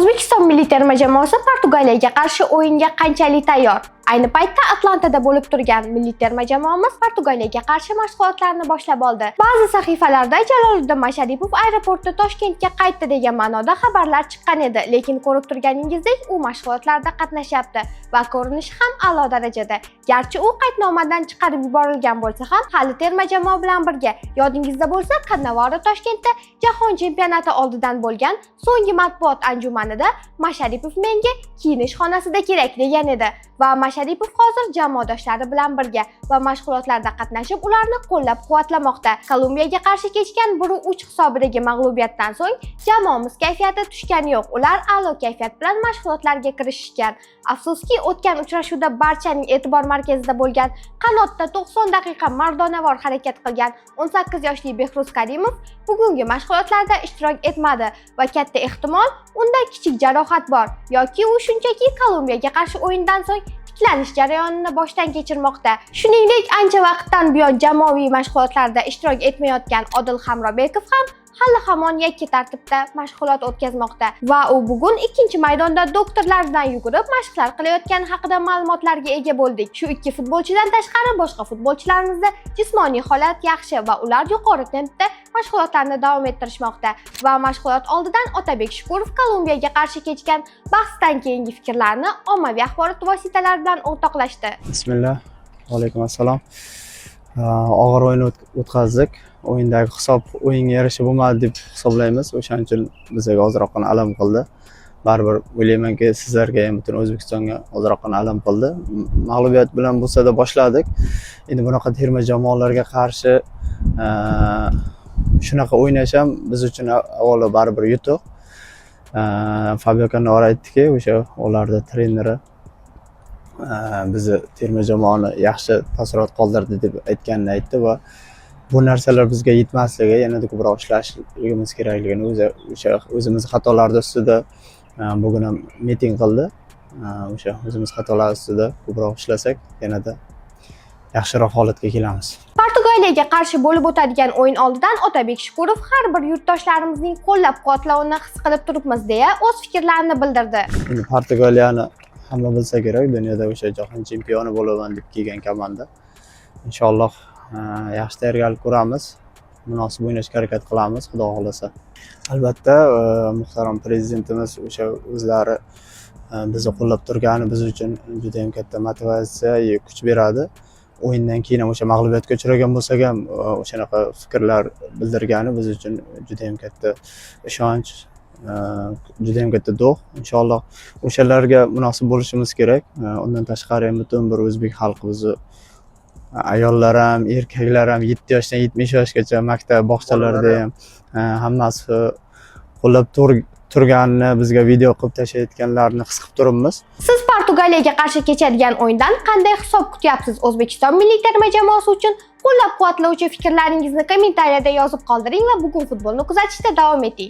O'zbekiston milliy terma jamoasi Portugaliyaga qarshi o'yinga qanchalik tayyor? Ayni paytda Atlantada bo'lib turgan milliy terma jamoamiz Portugaliyaga qarshi mashg'ulotlarni boshlab oldi. Ba'zi sahifalarda Jaloliddin Masharipov aeroportda Toshkentga qaytdi degan ma'noda xabarlar chiqqan edi, lekin ko'rib turganingizdek, u mashg'ulotlarda qatnashyapti va ko'rinishi ham a'lo darajada. Garchi u qaydnomadan chiqarib yuborilgan bo'lsa ham, hali terma jamoa bilan birga. Yodingizda bo'lsa, Cannavaro Toshkentda Jahon chempionati oldidan bo'lgan so'nggi matbuot anjumanida Masharipov menga kiyinish xonasida kerak degan edi va Masharipov hozir jamoadoshlari bilan birga va mashg'ulotlarda qatnashib, ularni qo'llab-quvvatlamoqda. Kolumbiyaga qarshi kechgan 1-3 hisobidagi mag'lubiyatdan so'ng jamoamiz kayfiyati tushgani yo'q. Ular a'lo kayfiyat bilan mashg'ulotlarga kirishishgan. Afsuski, o'tgan uchrashuvda barchaning e'tibor markazida bo'lgan qanotda 90 daqiqa mardonavor harakat qilgan 18 yoshli Behruz Karimov bugungi mashg'ulotlarda ishtirok etmadi va katta ehtimol unda kichik jarohat bor yoki u shunchaki Kolumbiyaga qarshi o'yindan so'ng tiklanish jarayonini boshdan kechirmoqda. Shuningdek, ancha vaqtdan buyon jamoaviy mashg'ulotlarda ishtirok etmayotgan Odil Hamrobekov ham hali hamon yakka tartibda mashg'ulot o'tkazmoqda va u bugun ikkinchi maydonda doktorlardan yugurib mashqlar qilayotgani haqida ma'lumotlarga ega bo'ldik. Shu ikki futbolchidan tashqari boshqa futbolchilarimizda jismoniy holat yaxshi va ular yuqori tempda mashg'ulotlarni davom ettirishmoqda va mashg'ulot oldidan Otabek Shukurov Kolumbiyaga qarshi kechgan bahsdan keyingi fikrlarini ommaviy axborot vositalari bilan o'rtoqlashdi. Bismillah. Va alaykum assalom. Og'ir o'yin o'tkazdik. O'yindagi hisob o'yinga yarasha bo'lmadi deb hisoblaymiz. O'shaning uchun bizga ozroqgina alam qildi. Baribir o'ylaymanki, sizlarga ham butun O'zbekistonga ozroqgina alam qildi. Mag'lubiyat bilan bo'lsa-da boshladik. Endi bunaqa terma jamoalarga qarshi shunaqa o'ynash ham biz uchun avvalo baribir yutuq. Fabio Cannavaro aytdiki, o'sha ularda treneri bizni terma jamoani yaxshi taassurot qoldirdi deb aytganini aytdi va bu narsalar bizga yetmasligi, yanada ko'proq ishlashimiz kerakligini o'sha o'zimiz xatolarni ustida bugun ham miting qildi. O'sha o'zimiz xatolar ustida ko'proq ishlasak, yanada yaxshiroq holatga kelamiz. Portugaliyaga qarshi bo'lib o'tadigan o'yin oldidan Otabek Shukurov har bir yurtdoshlarimizning qo'llab-quvvatlovini his qilib turibmiz deya o'z fikrlarini bildirdi. Endi Portugaliyani hamma bilsa kerak, dunyoda o'sha jahon chempioni bo'laman deb kelgan komanda. Inshaalloh yaxshi tayyorgarlik ko'ramiz, munosib o'ynashga harakat qilamiz, xudo xolasa. Albatta, muhtaram prezidentimiz o'sha o'zlari bizni qo'llab turgani biz uchun juda ham katta motivatsiya, kuch beradi. O'yindan keyin o'sha mag'lubiyatga uchragan bo'lsak ham o'shanaqa fikrlar bildirgani biz uchun juda ham katta ishonch, juda ham katta do'q. Inshaalloh o'shalarga munosib bo'lishimiz kerak. Undan tashqari ham butun bir o'zbek xalqi bizni ayollar ham, erkaklar ham 7 yoshdan 70 yoshgacha maktab, bog'chalarda ham hammasi qo'llab turganini, bizga video qilib tashlayotganlarini his qilib turibmiz. Siz Portugaliyaga qarshi kechadigan o'yindan qanday hisob kutyapsiz? O'zbekiston milliy terma jamoasi uchun qo'llab-quvvatlovchi fikrlaringizni kommentariyada yozib qoldiring va bugun futbolni kuzatishda davom eting.